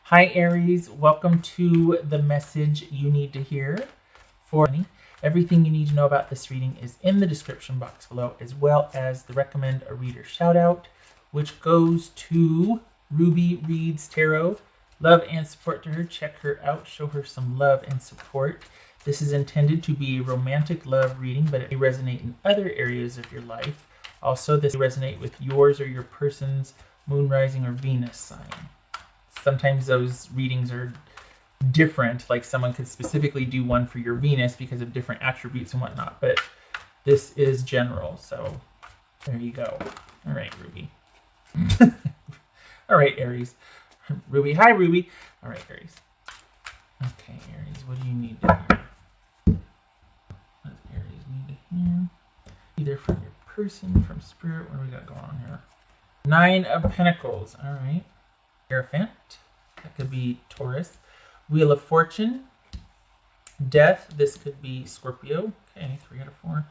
Hi Aries, welcome to the message you need to hear for me. Everything you need to know about this reading is in the description box below, as well as the recommend a reader shout out, which goes to Ruby Reads Tarot. Love and support to her. Check her out, show her some love and support. This is intended to be a romantic love reading, but it may resonate in other areas of your life. Also, this may resonate with yours or your person's moon, rising, or Venus sign. Sometimes those readings are different, like someone could specifically do one for your Venus because of different attributes and whatnot, but this is general, so there you go. All right, Ruby. All right, Aries. Ruby, hi, Ruby. All right, Aries. Okay, Aries, what do you need to hear? What does Aries need to hear? Either from your person, from spirit, what do we got going on here? 9 of Pentacles, all right. Hierophant, that could be Taurus. Wheel of Fortune, Death, this could be Scorpio. Okay, 3 out of 4.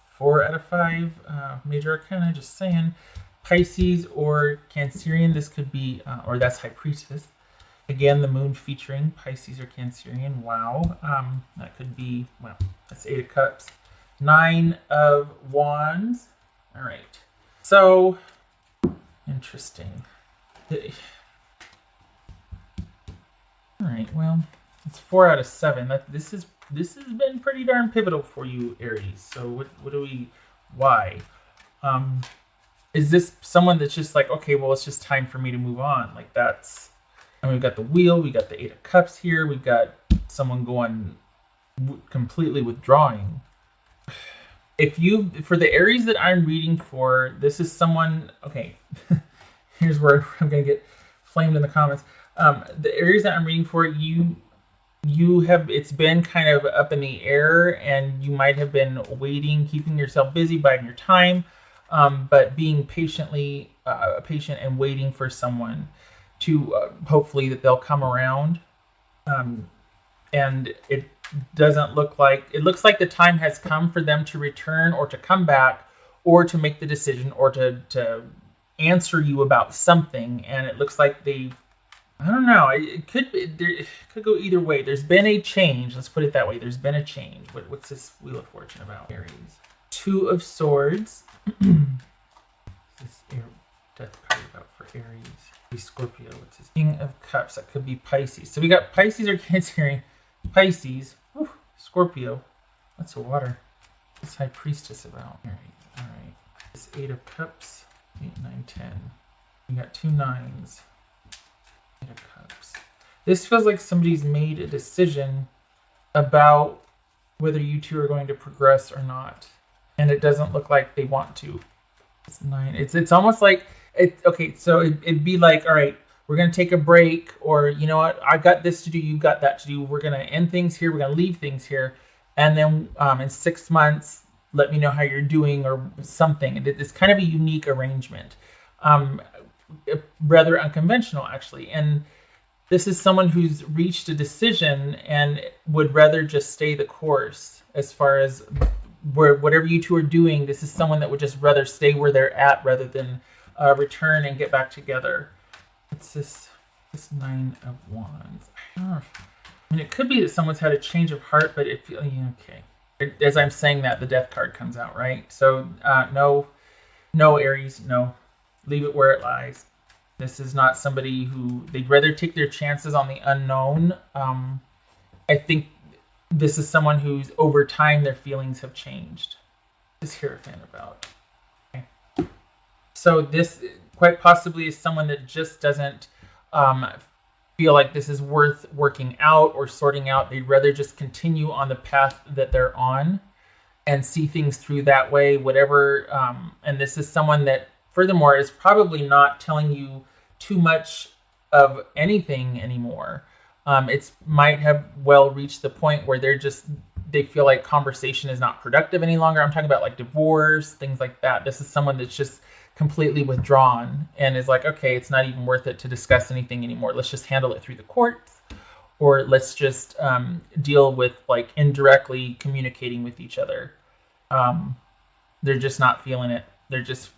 4 out of 5, Major Arcana, just saying. Pisces or Cancerian, this could be, or that's High Priestess. Again, the moon featuring Pisces or Cancerian. Wow, that could be, well, that's 8 of Cups. 9 of Wands. All right, so interesting. All right, well, it's 4 out of 7. This has been pretty darn pivotal for you, Aries. So what do we, why? Is this someone that's just like, okay, well, it's just time for me to move on? Like that's, I mean, we've got the Wheel, we got the 8 of Cups here, we've got someone going completely withdrawing. For the Aries that I'm reading for, this is someone, okay, here's where I'm gonna get flamed in the comments. The Aries that I'm reading for, you have, it's been kind of up in the air, and you might have been waiting, keeping yourself busy, biding your time, but being patient and waiting for someone to hopefully that they'll come around. And it doesn't look like, it looks like the time has come for them to return or to come back or to make the decision or to answer you about something. And it looks like I don't know. It could go either way. There's been a change. Let's put it that way. There's been a change. What's this Wheel of Fortune about, Aries? 2 of Swords. This death card about for Aries. Scorpio. What's this? King of Cups. That could be Pisces. So we got Pisces or Cancerian. Pisces. Whew, Scorpio. That's a water. What's High Priestess about? Aries. All right. This 8 of Cups. 8, 9, 10. We got 2 9s. Of Cups. This feels like somebody's made a decision about whether you two are going to progress or not, and it doesn't look like they want to. It's 9. It's almost like it. Okay, so it'd be like, all right, we're gonna take a break, or you know what, I've got this to do, you've got that to do. We're gonna end things here. We're gonna leave things here, and then in 6 months, let me know how you're doing or something. It's kind of a unique arrangement. Rather unconventional, actually. And this is someone who's reached a decision and would rather just stay the course as far as whatever you two are doing. This is someone that would just rather stay where they're at rather than return and get back together. It's this 9 of Wands. I mean, it could be that someone's had a change of heart, but it feels, okay. As I'm saying that, the Death card comes out, right? So no, Aries, no. Leave it where it lies. This is not somebody who, they'd rather take their chances on the unknown. I think this is someone who's, over time, their feelings have changed. What is Hierophant about? Okay. So this quite possibly is someone that just doesn't feel like this is worth working out or sorting out. They'd rather just continue on the path that they're on and see things through that way, whatever. And this is someone that, furthermore, is probably not telling you too much of anything anymore. It's might have well reached the point where they feel like conversation is not productive any longer. I'm talking about like divorce, things like that. This is someone that's just completely withdrawn and is like, okay, it's not even worth it to discuss anything anymore. Let's just handle it through the courts, or let's just deal with like indirectly communicating with each other. They're just not feeling it. They're just,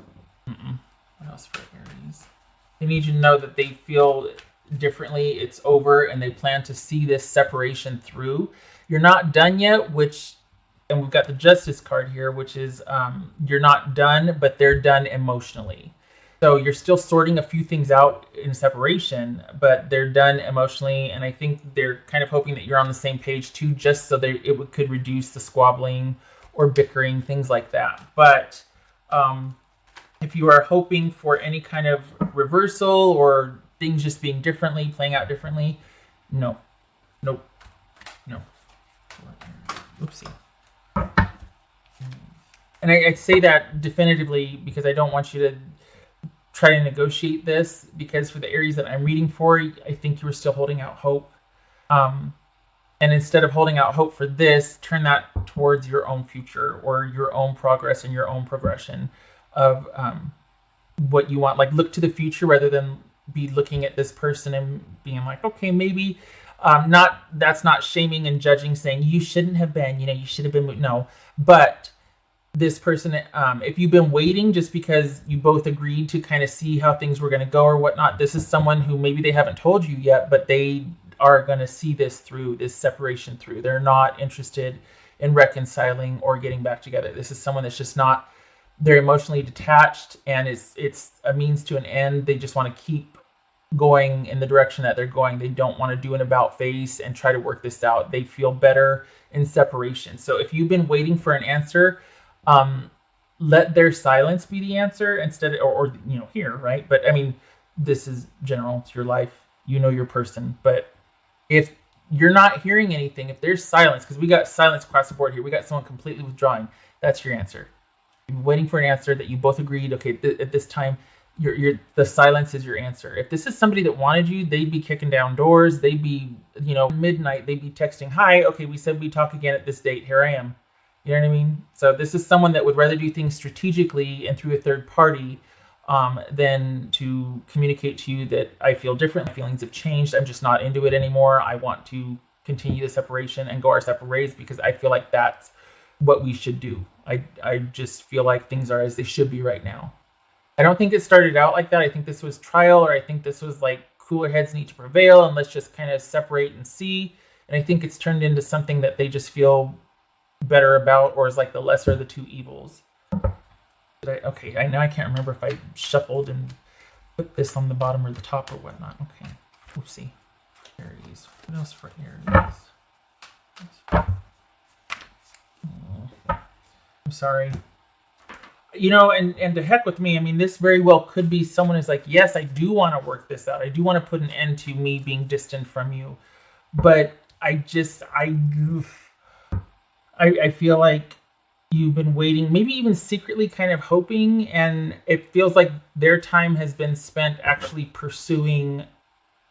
what else for Aries? They need you to know that they feel differently. It's over, and they plan to see this separation through. You're not done yet, and we've got the Justice card here, which is you're not done, but they're done emotionally. So you're still sorting a few things out in separation, but they're done emotionally, and I think they're kind of hoping that you're on the same page too, just so that could reduce the squabbling or bickering, things like that. But if you are hoping for any kind of reversal or things just being differently, playing out differently, no. Nope. No. Oopsie. And I say that definitively because I don't want you to try to negotiate this, because for the Aries that I'm reading for, I think you were still holding out hope. And instead of holding out hope for this, turn that towards your own future or your own progress and your own progression of what you want. Like, look to the future rather than be looking at this person and being like, okay, maybe that's not shaming and judging, saying you shouldn't have been, you should have been. No, but this person, if you've been waiting just because you both agreed to kind of see how things were going to go or whatnot, this is someone who maybe they haven't told you yet, but they are going to see this through, this separation through. They're not interested in reconciling or getting back together. This is someone that's just not, they're emotionally detached, and it's a means to an end. They just want to keep going in the direction that they're going. They don't want to do an about face and try to work this out. They feel better in separation. So if you've been waiting for an answer, let their silence be the answer instead of, or here, right? But I mean, this is general. It's your life. Your person. But if you're not hearing anything, if there's silence, because we got silence across the board here, we got someone completely withdrawing, that's your answer. You're waiting for an answer that you both agreed, okay, at this time, the silence is your answer. If this is somebody that wanted you, they'd be kicking down doors. They'd be, midnight, they'd be texting, hi, okay, we said we'd talk again at this date. Here I am. You know what I mean? So this is someone that would rather do things strategically and through a third party than to communicate to you that I feel different. My feelings have changed. I'm just not into it anymore. I want to continue the separation and go our separate ways because I feel like that's what we should do. I just feel like things are as they should be right now. I don't think it started out like that. I think this was trial, or I think this was like cooler heads need to prevail and let's just kind of separate and see. And I think it's turned into something that they just feel better about, or is like the lesser of the two evils. I know I can't remember if I shuffled and put this on the bottom or the top or whatnot. Okay, oopsie. Aries. What else for Aries? I'm sorry. And to heck with me. I mean, this very well could be someone who's like, yes, I do want to work this out. I do want to put an end to me being distant from you. But I feel like you've been waiting, maybe even secretly kind of hoping, and it feels like their time has been spent actually pursuing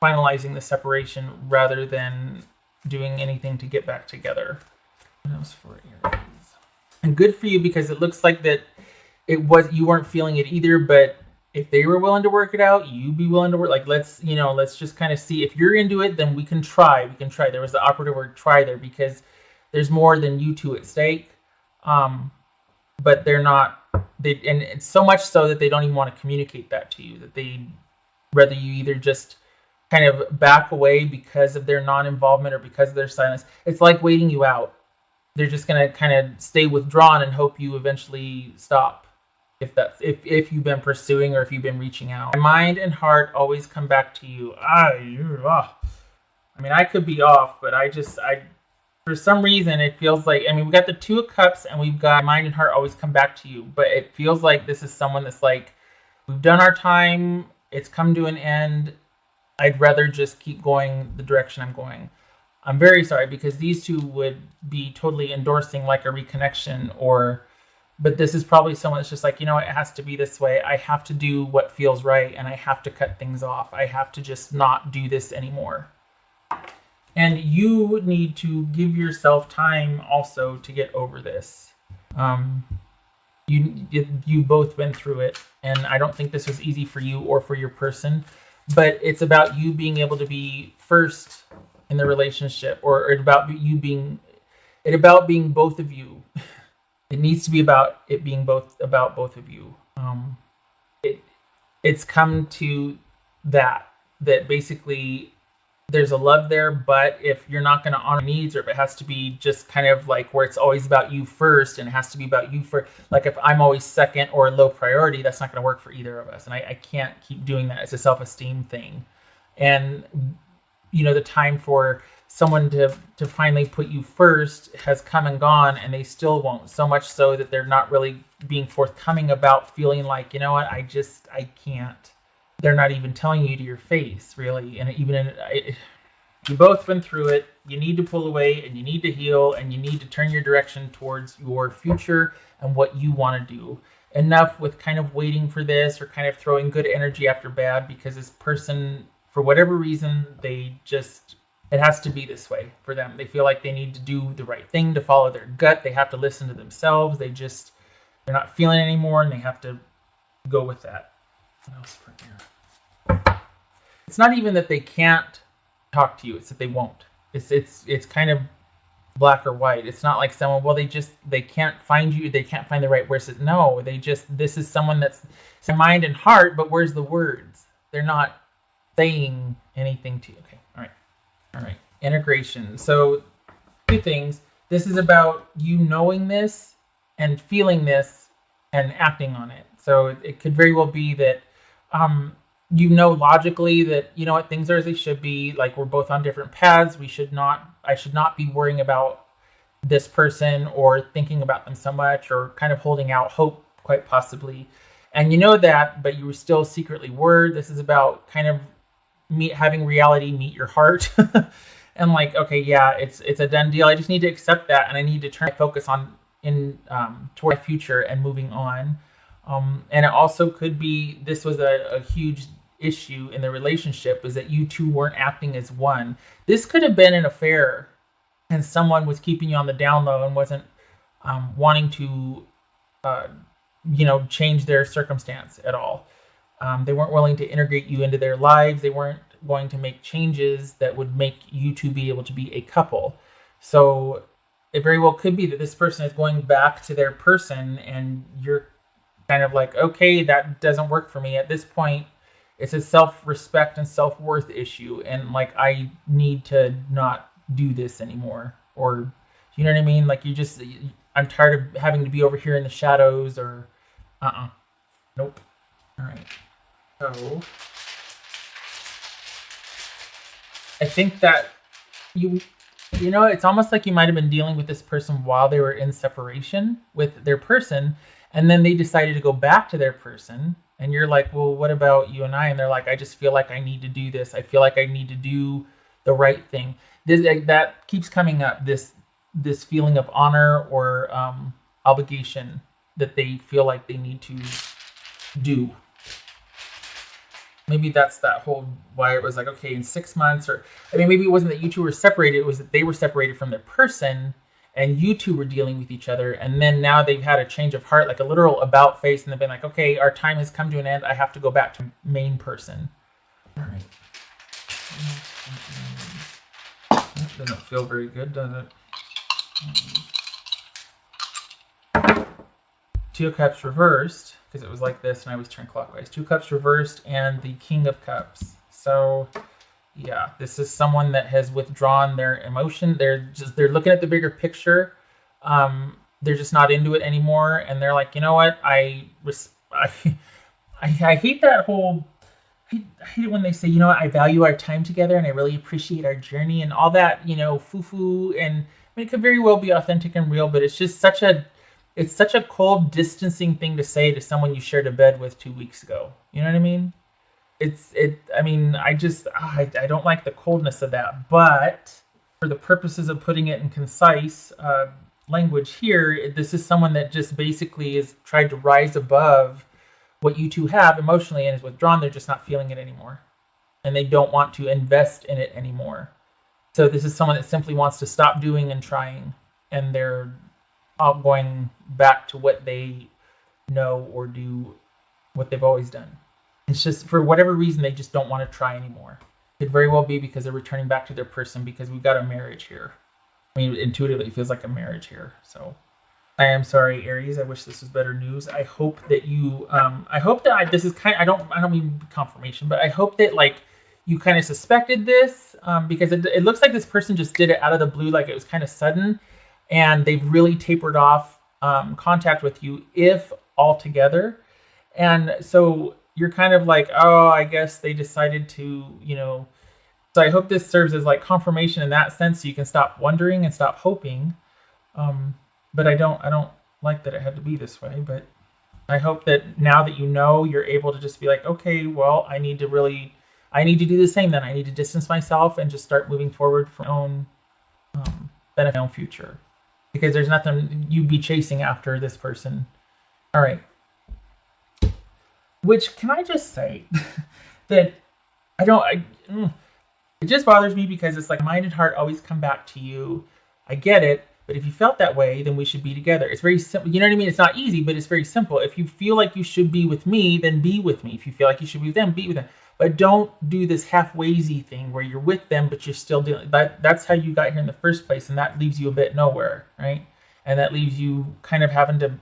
finalizing the separation rather than doing anything to get back together. What else for Aries? And good for you, because it looks like that you weren't feeling it either, but if they were willing to work it out, you'd be willing to work. Like, let's just kind of see. If you're into it, then we can try. There was the operative word try there, because there's more than you two at stake. But they're not, and it's so much so that they don't even want to communicate that to you, that they'd rather you either just kind of back away because of their non-involvement or because of their silence. It's like waiting you out. They're just going to kind of stay withdrawn and hope you eventually stop. If you've been pursuing or if you've been reaching out. My mind and heart always come back to you. I mean, I could be off, but for some reason, it feels like, we got the Two of Cups and we've got mind and heart always come back to you. But it feels like this is someone that's like, we've done our time. It's come to an end. I'd rather just keep going the direction I'm going. I'm very sorry, because these two would be totally endorsing like a reconnection, but this is probably someone that's just like, it has to be this way. I have to do what feels right, and I have to cut things off. I have to just not do this anymore. And you need to give yourself time also to get over this. You both been through it, and I don't think this was easy for you or for your person, but it's about you being able to be first in the relationship, or about being both of you. It needs to be about it being both of you. It's come to that. that basically there's a love there, but if you're not going to honor needs, or if it has to be just kind of like where it's always about you first and it has to be about you for, like if I'm always second or low priority, that's not going to work for either of us. And I can't keep doing that. It's a self-esteem thing. And, you know, the time for someone to finally put you first has come and gone, and they still won't. So much so that they're not really being forthcoming about feeling like, you know what, I can't. They're not even telling you to your face, really. And even you both been through it. You need to pull away, and you need to heal, and you need to turn your direction towards your future and what you want to do. Enough with kind of waiting for this or kind of throwing good energy after bad, because this person, for whatever reason, it has to be this way for them. They feel like they need to do the right thing, to follow their gut. They have to listen to themselves. They're not feeling it anymore, and they have to go with that. What else for here? It's not even that they can't talk to you, it's that they won't. It's kind of black or white. It's not like someone, well, they can't find you, they can't find the right words. No, this is someone that's mind and heart, but where's the words? They're not saying anything to you. Okay, all right. Integration. So 2 things. This is about you knowing this and feeling this and acting on it. So it could very well be that you know logically that, you know what, things are as they should be. Like, we're both on different paths. I should not be worrying about this person or thinking about them so much, or kind of holding out hope, quite possibly. And you know that, but you still secretly were. This is about kind of having reality meet your heart. And like, okay, yeah, it's a done deal. I just need to accept that, and I need to turn my focus toward my future and moving on. And it also could be this was a huge issue in the relationship, is that you two weren't acting as one. This could have been an affair, and someone was keeping you on the down low and wasn't wanting to, change their circumstance at all. They weren't willing to integrate you into their lives. They weren't going to make changes that would make you two be able to be a couple. So it very well could be that this person is going back to their person, and you're kind of like, okay, that doesn't work for me at this point. It's a self-respect and self-worth issue, and like, I need to not do this anymore. Or, you know what I mean? Like, I'm tired of having to be over here in the shadows, or nope. All right. So I think that you know, it's almost like you might have been dealing with this person while they were in separation with their person, and then they decided to go back to their person, and you're like, well, what about you and I? And they're like, I just feel like I need to do this. I feel like I need to do the right thing. That keeps coming up, this feeling of honor or obligation that they feel like they need to do. Maybe that's that whole why it was like, okay, in 6 months, or I mean, maybe it wasn't that you two were separated, it was that they were separated from their person, and you two were dealing with each other, and then now they've had a change of heart, like a literal about face, and they've been like, okay, our time has come to an end. I have to go back to main person. All right. That doesn't feel very good, does it? 2 of Cups reversed, because it was like this and I was turned clockwise. 2 Cups reversed and the King of Cups. So yeah, this is someone that has withdrawn their emotion. They're looking at the bigger picture. They're just not into it anymore, and they're like, you know what? I hate that whole. I hate it when they say, you know what? I value our time together, and I really appreciate our journey, and all that, you know, foo-foo. And I mean, it could very well be authentic and real, but it's just such a cold, distancing thing to say to someone you shared a bed with 2 weeks ago. You know what I mean? I mean, I don't like the coldness of that, but for the purposes of putting it in concise language here, this is someone that just basically has tried to rise above what you two have emotionally and is withdrawn. They're just not feeling it anymore, and they don't want to invest in it anymore. So this is someone that simply wants to stop doing and trying, and they're all going back to what they know or do, what they've always done. It's just, for whatever reason, they just don't want to try anymore. It could very well be because they're returning back to their person, because we've got a marriage here. I mean, intuitively, it feels like a marriage here. So I am sorry, Aries. I wish this was better news. I hope that you, this is kind of, I don't mean confirmation, but I hope that, like, you kind of suspected this because it looks like this person just did it out of the blue, like it was kind of sudden, and they've really tapered off contact with you, if altogether. And so you're kind of like, oh, I guess they decided to, you know. So I hope this serves as like confirmation in that sense, so you can stop wondering and stop hoping. But I don't like that it had to be this way. But I hope that now that you know, you're able to just be like, okay, well, I need to do the same then. I need to distance myself and just start moving forward for my own benefit, my own future. Because there's nothing you'd be chasing after this person. All right. Which, can I just say that it just bothers me because it's like mind and heart always come back to you. I get it. But if you felt that way, then we should be together. It's very simple. You know what I mean? It's not easy, but it's very simple. If you feel like you should be with me, then be with me. If you feel like you should be with them, be with them. But don't do this halfwaysy thing where you're with them, but you're still dealing. That's how you got here in the first place, and that leaves you a bit nowhere, right? And that leaves you kind of having to.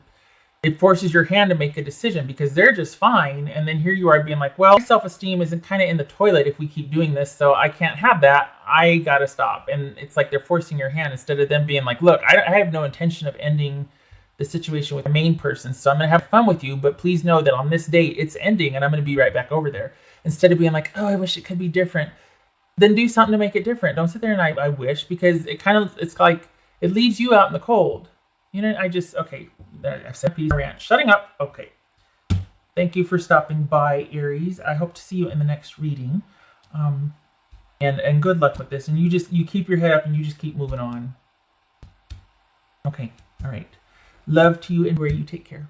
It forces your hand to make a decision because they're just fine, and then here you are being like, well, my self-esteem isn't kind of in the toilet if we keep doing this, so I can't have that. I gotta stop. And it's like they're forcing your hand instead of them being like, look, I have no intention of ending the situation with the main person, so I'm gonna have fun with you, but please know that on this date it's ending, and I'm gonna be right back over there. Instead of being like, oh, I wish it could be different, then do something to make it different. Don't sit there and I wish, because it's like it leaves you out in the cold. You know, okay, I've said peace, rant, shutting up. Okay. Thank you for stopping by, Aries. I hope to see you in the next reading. And good luck with this. And you keep your head up and you just keep moving on. Okay. All right. Love to you and where you take care.